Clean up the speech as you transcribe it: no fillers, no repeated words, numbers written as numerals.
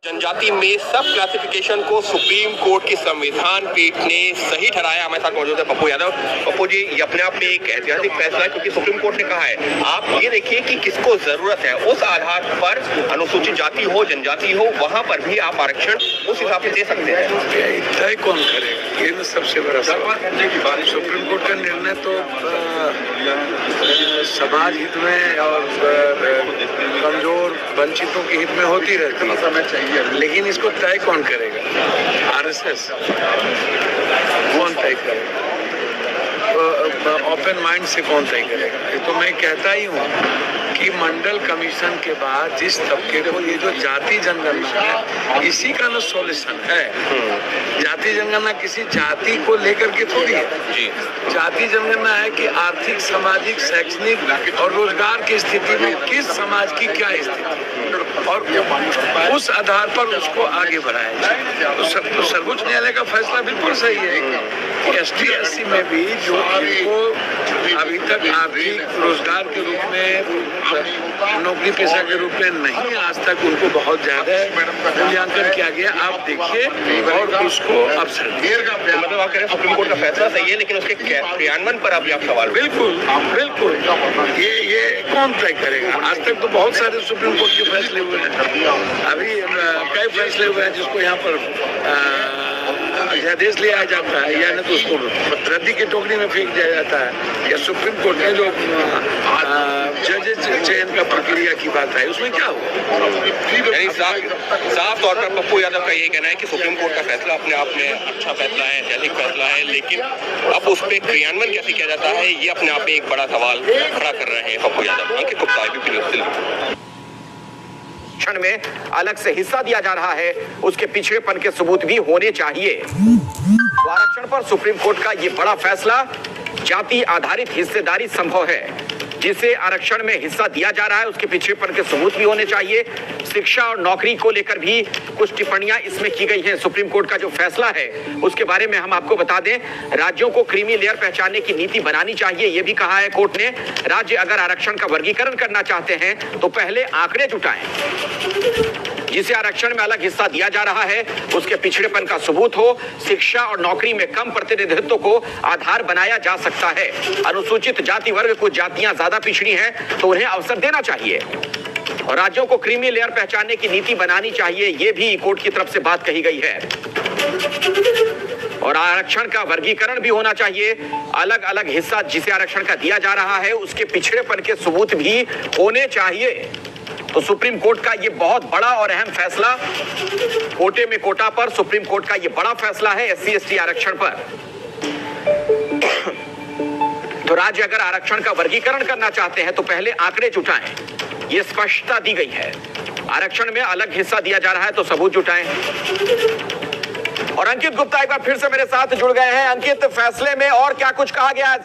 जनजाति में सब क्लासिफिकेशन को सुप्रीम कोर्ट की संविधान पीठ ने सही ठहराया। हमारे साथ मौजूद है पप्पू यादव। पप्पू जी, ये अपने आप में एक ऐतिहासिक फैसला है क्योंकि सुप्रीम कोर्ट ने कहा है आप ये देखिए कि किसको जरूरत है उस आधार पर अनुसूचित जाति हो जनजाति हो वहां पर भी आप आरक्षण उस हिसाब से दे सकते हैं। तय कौन करेगा, ये तो सबसे बड़ा सवाल। सुप्रीम कोर्ट का निर्णय तो समाज हित में और कमजोर वंचितों के हित में होती रहती है, लेकिन इसको तय कौन करेगा? आरएसएस कौन तय करेगा? ओपन माइंड से कौन तय करेगा? ये तो मैं कहता ही हूँ कि मंडल कमीशन के बाद जिस तबके को ये जो जाति जनगणना है इसी का ना सॉल्यूशन है। जाति जनगणना किसी जाति को लेकर के थोड़ी है। जाति जनगणना है कि आर्थिक, सामाजिक, शैक्षणिक और रोजगार की स्थिति में किस समाज की क्या स्थिति और उस आधार पर उसको आगे बढ़ाया जाए। तो सर्वोच्च न्यायालय का फैसला बिल्कुल सही है कि एसटी एससी में भी जो इनको अभी तक आर्थिक रोजगार के रूप में नौकरी पेशा के रूप में नहीं, आज तक उनको बहुत ज्यादा मूल्यांकन किया गया। आप देखिए और उसको अवसर मतलब आप कह रहे हैं सुप्रीम कोर्ट का फैसला सही है लेकिन उसके क्रियान्वयन पर अभी आप सवाल। बिल्कुल बिल्कुल, ये कौन तय करेगा? आज तक तो बहुत सारे सुप्रीम कोर्ट के फैसले हुए हैं, अभी कई फैसले हुए हैं जिसको यहाँ पर अध्यादेश ले आया जाता है या नहीं तो उसको रद्दी की टोकरी में फेंक दिया जाता है। या सुप्रीम कोर्ट ने जो जजेस चयन का प्रक्रिया की बात है उसमें क्या हुआ? साफ तौर पर पप्पू यादव का ये कहना है कि सुप्रीम कोर्ट का फैसला अपने आप में अच्छा फैसला है, ऐतिहासिक फैसला है, लेकिन अब उस पर क्रियान्वयन कैसे किया जाता है ये अपने आप में एक बड़ा सवाल खड़ा कर रहे हैं पप्पू यादव। अंकित गुप्ता, ABP न्यूज़ दिल्ली। आरक्षण में अलग से हिस्सा दिया जा रहा है, उसके पिछड़ेपन के सबूत भी होने चाहिए। तो आरक्षण पर सुप्रीम कोर्ट का ये बड़ा फैसला, जाति आधारित हिस्सेदारी संभव है। जिसे आरक्षण में हिस्सा दिया जा रहा है उसके पिछड़ेपन के सबूत भी होने चाहिए। शिक्षा और नौकरी को लेकर भी कुछ टिप्पणियां इसमें की गई हैं। सुप्रीम कोर्ट का जो फैसला है उसके बारे में हम आपको बता दें, राज्यों को क्रीमी लेयर पहचानने की नीति बनानी चाहिए, यह भी कहा है कोर्ट ने। राज्य अगर आरक्षण का वर्गीकरण करना चाहते हैं तो पहले आंकड़े जुटाएं। जिसे आरक्षण में अलग हिस्सा दिया जा रहा है उसके पिछड़ेपन का सबूत हो। शिक्षा और नौकरी में कम प्रतिनिधित्व को आधार बनाया जा सकता है। अनुसूचित जाति वर्ग कुछ जातियां ज्यादा पिछड़ी हैं तो उन्हें अवसर देना चाहिए और राज्यों को क्रीमी लेयर पहचानने की नीति बनानी चाहिए, ये भी कोर्ट की तरफ से बात कही गई है। और आरक्षण का वर्गीकरण भी होना चाहिए। अलग अलग हिस्सा जिसे आरक्षण का दिया जा रहा है उसके पिछड़ेपन के सबूत भी होने चाहिए। तो सुप्रीम कोर्ट का ये बहुत बड़ा और अहम फैसला, कोटे में कोटा पर सुप्रीम कोर्ट का ये बड़ा फैसला है SC ST आरक्षण पर। तो राज्य अगर आरक्षण का वर्गीकरण करना चाहते हैं तो पहले आंकड़े जुटाएं, ये स्पष्टता दी गई है। आरक्षण में अलग हिस्सा दिया जा रहा है तो सबूत जुटाएं। और अंकित गुप्ता एक बार फिर से मेरे साथ जुड़ गए हैं। अंकित, फैसले में और क्या कुछ कहा गया है?